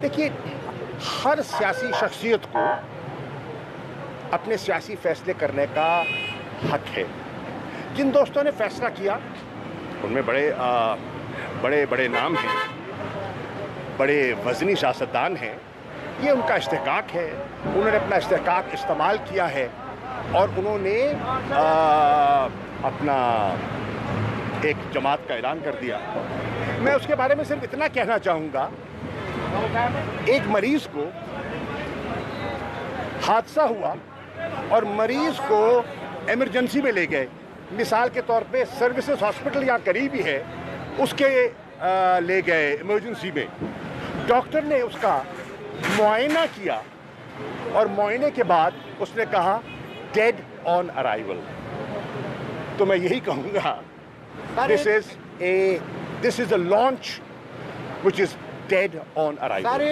دیکھیے، ہر سیاسی شخصیت کو اپنے سیاسی فیصلے کرنے کا حق ہے. جن دوستوں نے فیصلہ کیا ان میں بڑے بڑے نام ہیں، بڑے وزنی سیاستدان ہیں. یہ ان کا استحقاق ہے، انہوں نے اپنا استحقاق استعمال کیا ہے اور انہوں نے اپنا ایک جماعت کا اعلان کر دیا. میں اس کے بارے میں صرف اتنا کہنا چاہوں گا، ایک مریض کو حادثہ ہوا اور مریض کو ایمرجنسی میں لے گئے. مثال کے طور پہ سروسز ہاسپٹل یہاں قریب ہی ہے، اس کے لے گئے ایمرجنسی میں. ڈاکٹر نے اس کا معائنہ کیا اور معائنے کے بعد اس نے کہا ڈیڈ آن ارائیول. تو میں یہی کہوں گا this is a launch which is dead on arrival.